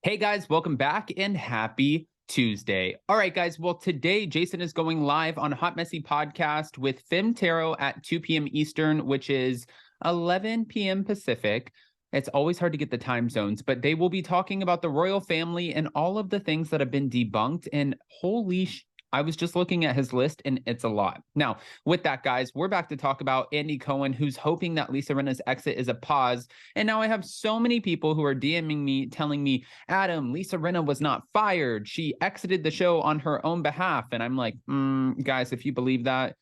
Hey guys, welcome back and happy Tuesday. All right, guys. Well, today Jason is going live on Hot Messy Podcast with Fem Tarot at 2 p.m. Eastern, which is 11 p.m. Pacific. It's always hard to get the time zones, but they will be talking about the royal family and all of the things that have been debunked. And I was just looking at his list and it's a lot. Now, with that, guys, we're back to talk about Andy Cohen, who's hoping that Lisa Rinna's exit is a pause. And now I have so many people who are DMing me, telling me, Adam, Lisa Rinna was not fired. She exited the show on her own behalf. And I'm like, guys, if you believe that,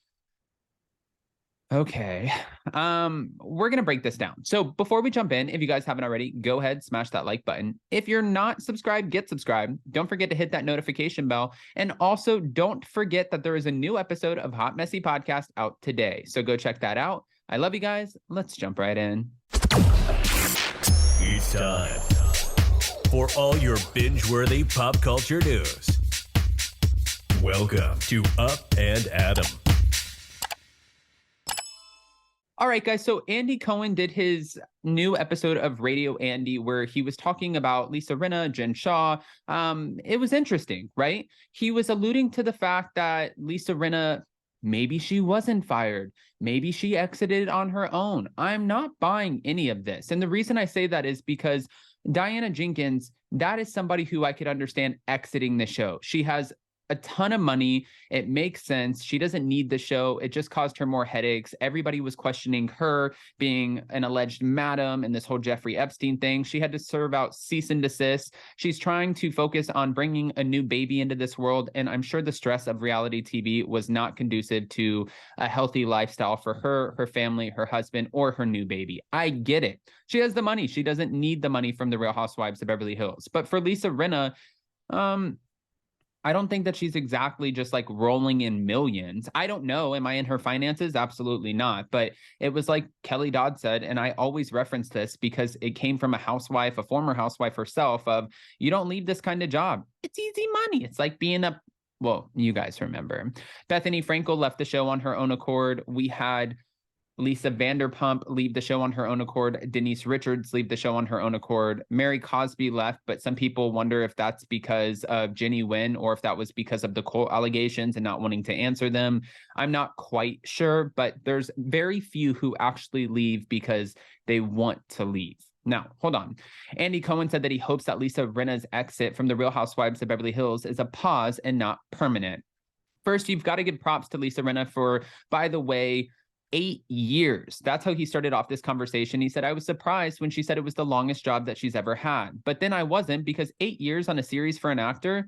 okay. We're going to break this down. So before we jump in, if you guys haven't already, go ahead, smash that like button. If you're not subscribed, get subscribed. Don't forget to hit that notification bell. And also don't forget that there is a new episode of Hot Messy Podcast out today. So go check that out. I love you guys. Let's jump right in. It's time for all your binge-worthy pop culture news. Welcome to Up and Adam. All right, guys. So Andy Cohen did his new episode of Radio Andy where he was talking about Lisa Rinna, Jen Shah. It was interesting, right? He was alluding to the fact that Lisa Rinna, maybe she wasn't fired. Maybe she exited on her own. I'm not buying any of this. And the reason I say that is because Diana Jenkins, that is somebody who I could understand exiting the show. She has a ton of money. It makes sense. She doesn't need the show. It just caused her more headaches. Everybody was questioning her being an alleged madam and this whole Jeffrey Epstein thing. She had to serve out cease and desist. She's trying to focus on bringing a new baby into this world. And I'm sure the stress of reality TV was not conducive to a healthy lifestyle for her, her family, her husband, or her new baby. I get it. She has the money. She doesn't need the money from the Real Housewives of Beverly Hills. But for Lisa Rinna, I don't think that she's exactly just like rolling in millions. I don't know. Am I in her finances? Absolutely not. But it was like Kelly Dodd said, and I always reference this because it came from a housewife, a former housewife herself, of you don't leave this kind of job. It's easy money. It's like being well, you guys remember. Bethany Frankel left the show on her own accord. We had Lisa Vanderpump leave the show on her own accord. Denise Richards leave the show on her own accord. Mary Cosby left, but some people wonder if that's because of Jenny Nguyen or if that was because of the court allegations and not wanting to answer them. I'm not quite sure, but there's very few who actually leave because they want to leave. Now, hold on. Andy Cohen said that he hopes that Lisa Rinna's exit from the Real Housewives of Beverly Hills is a pause and not permanent. First, you've got to give props to Lisa Rinna for, by the way, 8 years. That's how he started off this conversation. He said, I was surprised when she said it was the longest job that she's ever had. But then I wasn't, because 8 years on a series for an actor,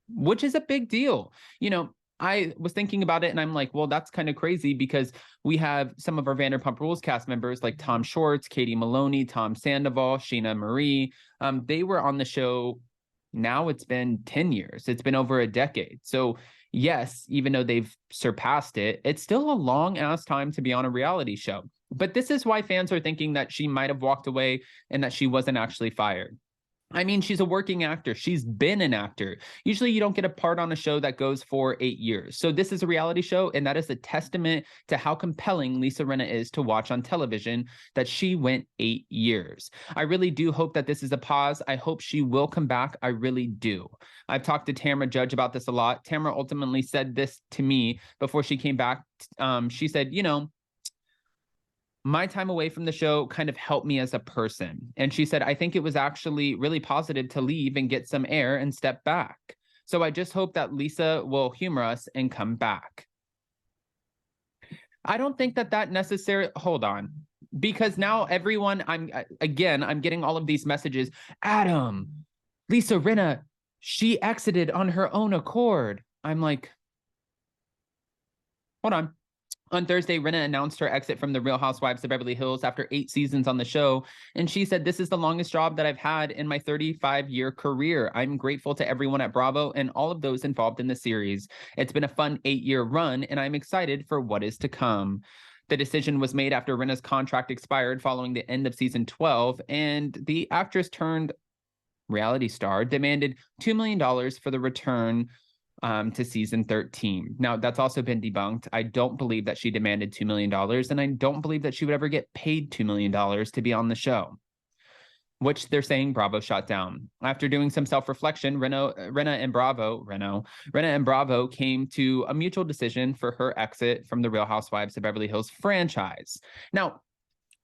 which is a big deal. You know, I was thinking about it and I'm like, well, that's kind of crazy because we have some of our Vanderpump Rules cast members like Tom Schwartz, Katie Maloney, Tom Sandoval, Sheena Marie. They were on the show. Now it's been 10 years. It's been over a decade. So yes, even though they've surpassed it, it's still a long ass time to be on a reality show. But this is why fans are thinking that she might have walked away and that she wasn't actually fired. I mean, she's a working actor. She's been an actor. Usually you don't get a part on a show that goes for 8 years. So this is a reality show, and that is a testament to how compelling Lisa Rinna is to watch on television, that she went 8 years. I really do hope that this is a pause. I hope she will come back. I really do. I've talked to Tamra Judge about this a lot. Tamra ultimately said this to me before she came back. She said, you know, my time away from the show kind of helped me as a person. And she said, I think it was actually really positive to leave and get some air and step back. So I just hope that Lisa will humor us and come back. I don't think that necessarily, hold on, because now everyone, I'm getting all of these messages. Adam, Lisa Rinna, she exited on her own accord. I'm like, hold on. On Thursday, Rinna announced her exit from the Real Housewives of Beverly Hills after 8 seasons on the show. And she said, this is the longest job that I've had in my 35-year career. I'm grateful to everyone at Bravo and all of those involved in the series. It's been a fun 8-year run, and I'm excited for what is to come. The decision was made after Rinna's contract expired following the end of season 12, and the actress turned reality star demanded $2 million for the return to season 13. Now, that's also been debunked. I don't believe that she demanded $2 million, and I don't believe that she would ever get paid $2 million to be on the show. which they're saying Bravo shot down. After doing some self-reflection, Rinna and Bravo came to a mutual decision for her exit from the Real Housewives of Beverly Hills franchise. Now,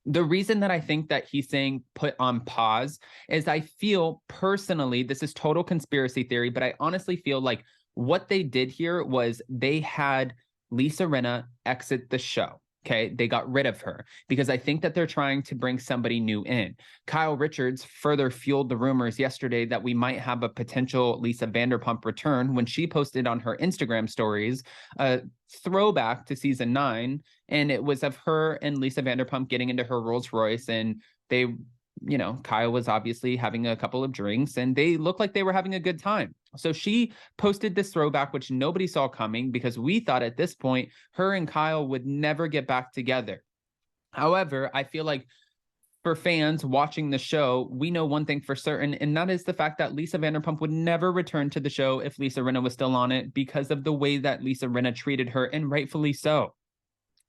the reason that I think that he's saying put on pause is I feel personally, this is total conspiracy theory, but I honestly feel like what they did here was they had Lisa Rinna exit the show. Okay, they got rid of her because I think that they're trying to bring somebody new in. Kyle Richards further fueled the rumors yesterday that we might have a potential Lisa Vanderpump return when she posted on her Instagram stories a throwback to season 9, and it was of her and Lisa Vanderpump getting into her Rolls Royce, and they, Kyle was obviously having a couple of drinks and they looked like they were having a good time. So she posted this throwback, which nobody saw coming because we thought at this point her and Kyle would never get back together. However, I feel like for fans watching the show, we know one thing for certain, and that is the fact that Lisa Vanderpump would never return to the show if Lisa Rinna was still on it because of the way that Lisa Rinna treated her, and rightfully so.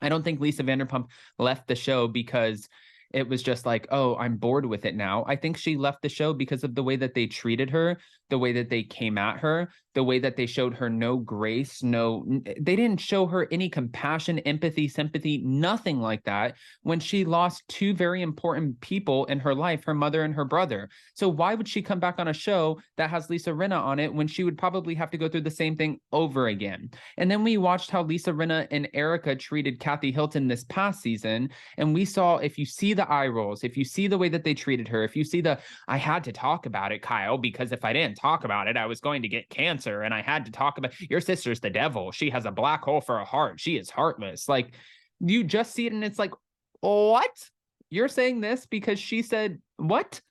I don't think Lisa Vanderpump left the show because it was just like, oh, I'm bored with it now. I think she left the show because of the way that they treated her, the way that they came at her, the way that they showed her no grace, they didn't show her any compassion, empathy, sympathy, nothing like that when she lost two very important people in her life, her mother and her brother. So why would she come back on a show that has Lisa Rinna on it when she would probably have to go through the same thing over again? And then we watched how Lisa Rinna and Erica treated Kathy Hilton this past season. And we saw, if you see the eye rolls, if you see the way that they treated her, if you see I had to talk about it, Kyle, because if I didn't talk about it, I was going to get cancer. And I had to talk about your sister's the devil. She has a black hole for a heart. She is heartless. Like, you just see it and it's like, what? You're saying this because she said what?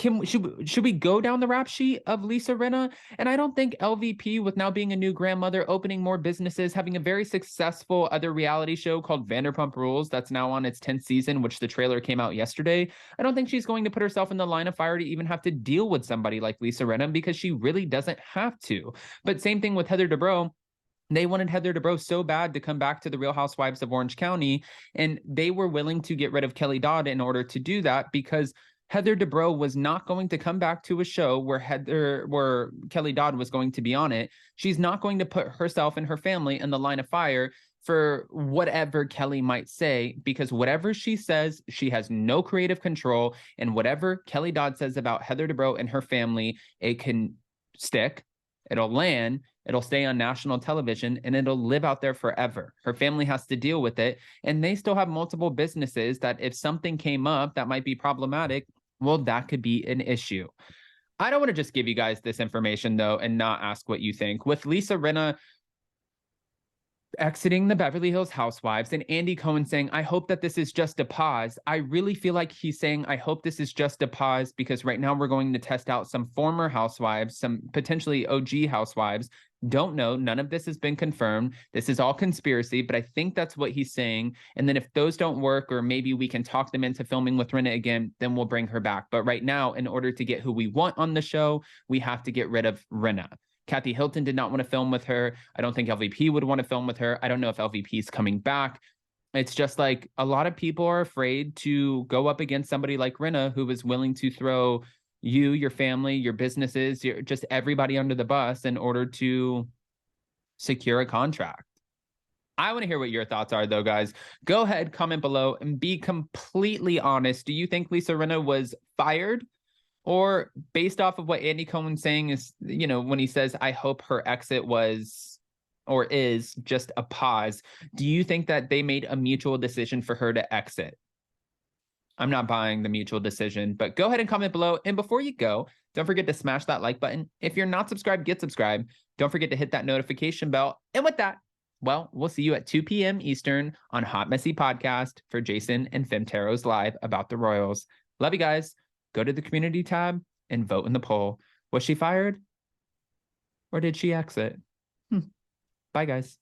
Should we go down the rap sheet of Lisa Rinna? And I don't think LVP, with now being a new grandmother, opening more businesses, having a very successful other reality show called Vanderpump Rules that's now on its 10th season, which the trailer came out yesterday, I don't think she's going to put herself in the line of fire to even have to deal with somebody like Lisa Rinna because she really doesn't have to. But same thing with Heather Dubrow. They wanted Heather Dubrow so bad to come back to the Real Housewives of Orange County, and they were willing to get rid of Kelly Dodd in order to do that because Heather Dubrow was not going to come back to a show where Kelly Dodd was going to be on it. She's not going to put herself and her family in the line of fire for whatever Kelly might say, because whatever she says, she has no creative control. And whatever Kelly Dodd says about Heather Dubrow and her family, it can stick, it'll land, it'll stay on national television, and it'll live out there forever. Her family has to deal with it. And they still have multiple businesses that if something came up that might be problematic, well, that could be an issue. I don't want to just give you guys this information, though, and not ask what you think. With Lisa Rinna exiting the Beverly Hills Housewives and Andy Cohen saying, I hope that this is just a pause. I really feel like he's saying, I hope this is just a pause because right now we're going to test out some former housewives, some potentially OG housewives. Don't know. None of this has been confirmed. This is all conspiracy, but I think that's what he's saying. And then if those don't work, or maybe we can talk them into filming with Rinna again, then we'll bring her back. But right now, in order to get who we want on the show, we have to get rid of Rinna. Kathy Hilton did not want to film with her. I don't think LVP would want to film with her. I don't know if LVP is coming back. It's just like a lot of people are afraid to go up against somebody like Rinna, who is willing to throw you, your family, your businesses, just everybody under the bus in order to secure a contract. I want to hear what your thoughts are, though, guys. Go ahead, comment below, and be completely honest. Do you think Lisa Rinna was fired? Or based off of what Andy Cohen's saying is, when he says, I hope her exit was or is just a pause, do you think that they made a mutual decision for her to exit? I'm not buying the mutual decision, but go ahead and comment below. And before you go, don't forget to smash that like button. If you're not subscribed, get subscribed. Don't forget to hit that notification bell. And with that, well, we'll see you at 2 p.m. Eastern on Hot Messy Podcast for Jason and Femtero's Live about the Royals. Love you guys. Go to the community tab and vote in the poll. Was she fired? Or did she exit? Bye, guys.